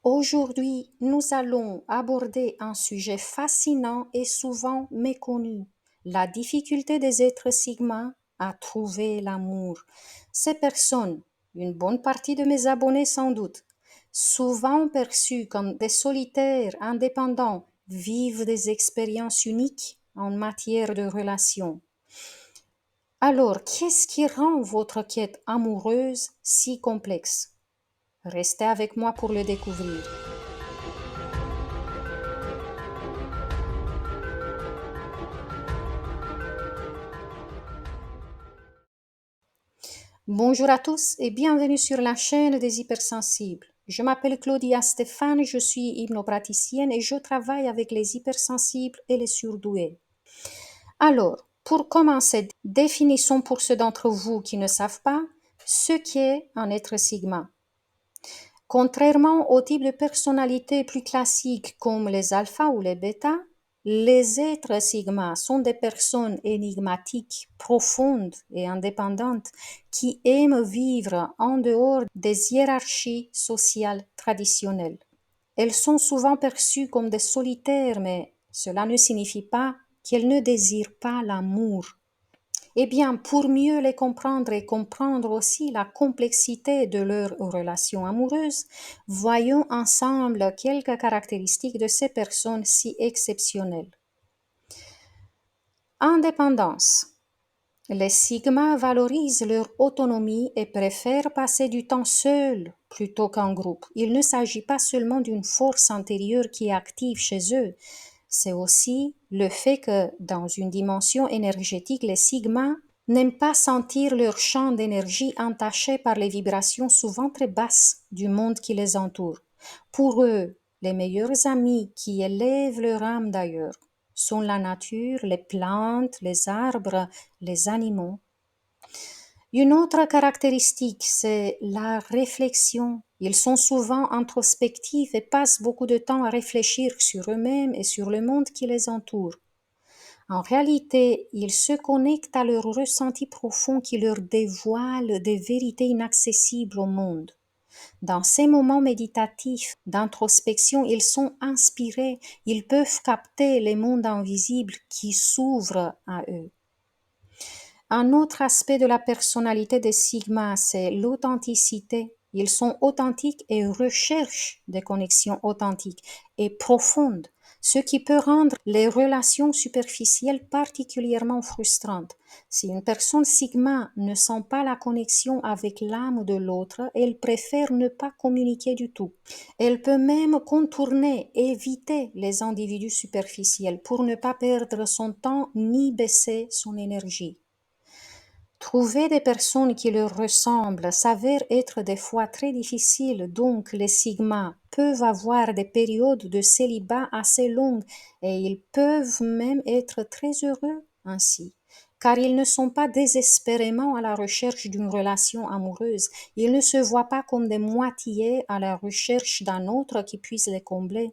Aujourd'hui, nous allons aborder un sujet fascinant et souvent méconnu, la difficulté des êtres sigma à trouver l'amour. Ces personnes, une bonne partie de mes abonnés sans doute, souvent perçues comme des solitaires indépendants, vivent des expériences uniques en matière de relations. Alors, qu'est-ce qui rend votre quête amoureuse si complexe? Restez avec moi pour le découvrir. Bonjour à tous et bienvenue sur la chaîne des hypersensibles. Je m'appelle Claudia Stéphane, je suis hypnopraticienne et je travaille avec les hypersensibles et les surdoués. Alors, pour commencer, définissons pour ceux d'entre vous qui ne savent pas ce qu'est un être sigma. Contrairement au type de personnalité plus classiques comme les alphas ou les bêtas, les êtres sigma sont des personnes énigmatiques, profondes et indépendantes qui aiment vivre en dehors des hiérarchies sociales traditionnelles. Elles sont souvent perçues comme des solitaires, mais cela ne signifie pas qu'elles ne désirent pas l'amour. Eh bien, pour mieux les comprendre et comprendre aussi la complexité de leurs relations amoureuses, voyons ensemble quelques caractéristiques de ces personnes si exceptionnelles. Indépendance. Les sigmas valorisent leur autonomie et préfèrent passer du temps seuls plutôt qu'en groupe. Il ne s'agit pas seulement d'une force intérieure qui est active chez eux, c'est aussi le fait que dans une dimension énergétique, les sigmas n'aiment pas sentir leur champ d'énergie entaché par les vibrations souvent très basses du monde qui les entoure. Pour eux, les meilleurs amis qui élèvent leur âme d'ailleurs sont la nature, les plantes, les arbres, les animaux. Une autre caractéristique, c'est la réflexion. Ils sont souvent introspectifs et passent beaucoup de temps à réfléchir sur eux-mêmes et sur le monde qui les entoure. En réalité, ils se connectent à leurs ressentis profonds qui leur dévoilent des vérités inaccessibles au monde. Dans ces moments méditatifs d'introspection, ils sont inspirés, ils peuvent capter les mondes invisibles qui s'ouvrent à eux. Un autre aspect de la personnalité des sigmas, c'est l'authenticité. Ils sont authentiques et recherchent des connexions authentiques et profondes, ce qui peut rendre les relations superficielles particulièrement frustrantes. Si une personne sigma ne sent pas la connexion avec l'âme de l'autre, elle préfère ne pas communiquer du tout. Elle peut même contourner, éviter les individus superficiels pour ne pas perdre son temps ni baisser son énergie. Trouver des personnes qui leur ressemblent s'avère être des fois très difficile, donc les sigmas peuvent avoir des périodes de célibat assez longues et ils peuvent même être très heureux ainsi, car ils ne sont pas désespérément à la recherche d'une relation amoureuse, ils ne se voient pas comme des moitiés à la recherche d'un autre qui puisse les combler.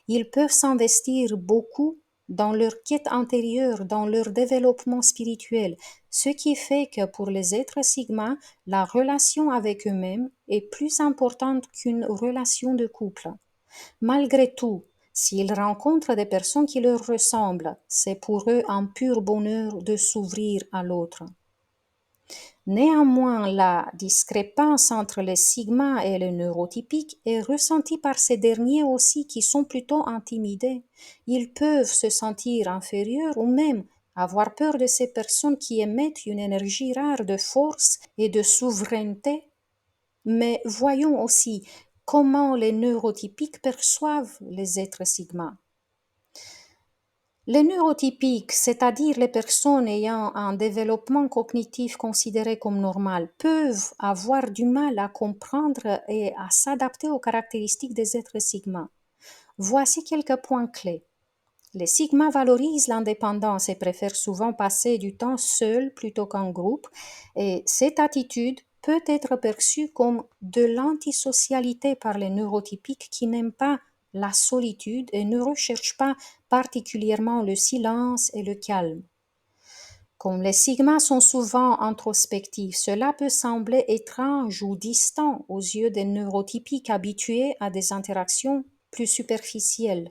Ils peuvent s'investir beaucoup dans leur quête intérieure, dans leur développement spirituel, ce qui fait que pour les êtres sigma, la relation avec eux-mêmes est plus importante qu'une relation de couple. Malgré tout, s'ils rencontrent des personnes qui leur ressemblent, c'est pour eux un pur bonheur de s'ouvrir à l'autre. Néanmoins, la discrépance entre les sigmas et les neurotypiques est ressentie par ces derniers aussi qui sont plutôt intimidés. Ils peuvent se sentir inférieurs ou même avoir peur de ces personnes qui émettent une énergie rare de force et de souveraineté. Mais voyons aussi comment les neurotypiques perçoivent les êtres sigma. Les neurotypiques, c'est-à-dire les personnes ayant un développement cognitif considéré comme normal, peuvent avoir du mal à comprendre et à s'adapter aux caractéristiques des êtres sigma. Voici quelques points clés. Les sigma valorisent l'indépendance et préfèrent souvent passer du temps seul plutôt qu'en groupe, et cette attitude peut être perçue comme de l'antisocialité par les neurotypiques qui n'aiment pas la solitude et ne recherchent pas particulièrement le silence et le calme. Comme les sigmas sont souvent introspectifs, cela peut sembler étrange ou distant aux yeux des neurotypiques habitués à des interactions plus superficielles.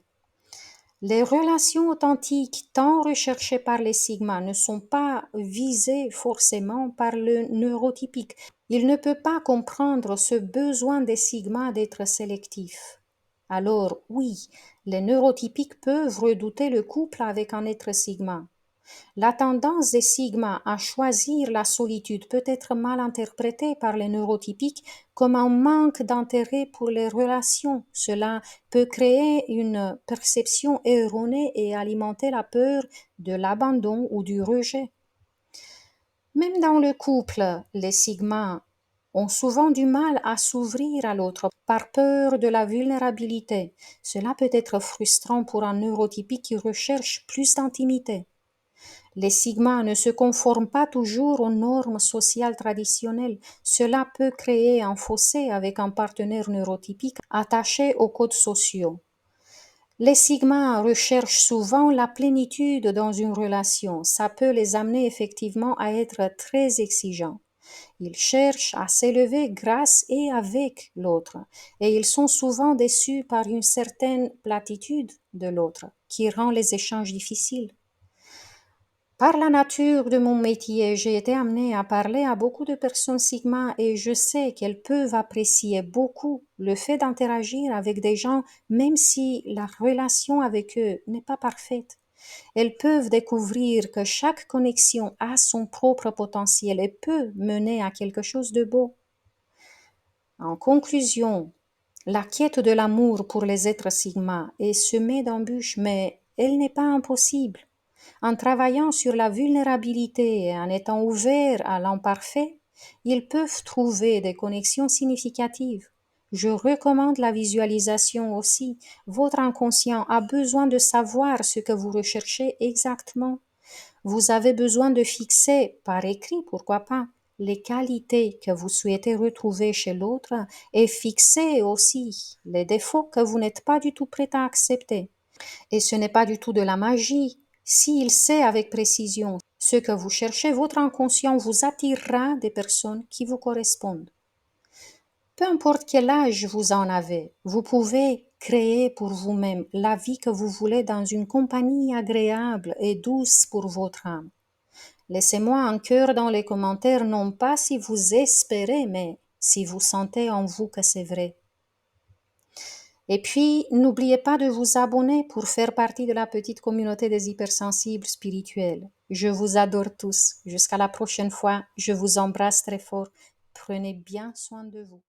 Les relations authentiques tant recherchées par les sigmas ne sont pas visées forcément par le neurotypique. Il ne peut pas comprendre ce besoin des sigmas d'être sélectifs. Alors oui, les neurotypiques peuvent redouter le couple avec un être sigma. La tendance des sigmas à choisir la solitude peut être mal interprétée par les neurotypiques comme un manque d'intérêt pour les relations. Cela peut créer une perception erronée et alimenter la peur de l'abandon ou du rejet. Même dans le couple, les sigmas ont souvent du mal à s'ouvrir à l'autre par peur de la vulnérabilité. Cela peut être frustrant pour un neurotypique qui recherche plus d'intimité. Les sigmas ne se conforment pas toujours aux normes sociales traditionnelles. Cela peut créer un fossé avec un partenaire neurotypique attaché aux codes sociaux. Les sigmas recherchent souvent la plénitude dans une relation. Ça peut les amener effectivement à être très exigeants. Ils cherchent à s'élever grâce et avec l'autre, et ils sont souvent déçus par une certaine platitude de l'autre, qui rend les échanges difficiles. Par la nature de mon métier, j'ai été amenée à parler à beaucoup de personnes sigma et je sais qu'elles peuvent apprécier beaucoup le fait d'interagir avec des gens même si la relation avec eux n'est pas parfaite. Elles peuvent découvrir que chaque connexion a son propre potentiel et peut mener à quelque chose de beau. En conclusion, la quête de l'amour pour les êtres sigma est semée d'embûches, mais elle n'est pas impossible. En travaillant sur la vulnérabilité et en étant ouverts à l'imparfait, ils peuvent trouver des connexions significatives. Je recommande la visualisation aussi. Votre inconscient a besoin de savoir ce que vous recherchez exactement. Vous avez besoin de fixer, par écrit, pourquoi pas, les qualités que vous souhaitez retrouver chez l'autre et fixer aussi les défauts que vous n'êtes pas du tout prêt à accepter. Et ce n'est pas du tout de la magie. S'il sait avec précision ce que vous cherchez, votre inconscient vous attirera des personnes qui vous correspondent. Peu importe quel âge vous en avez, vous pouvez créer pour vous-même la vie que vous voulez dans une compagnie agréable et douce pour votre âme. Laissez-moi un cœur dans les commentaires, non pas si vous espérez, mais si vous sentez en vous que c'est vrai. Et puis, n'oubliez pas de vous abonner pour faire partie de la petite communauté des hypersensibles spirituels. Je vous adore tous. Jusqu'à la prochaine fois, je vous embrasse très fort. Prenez bien soin de vous.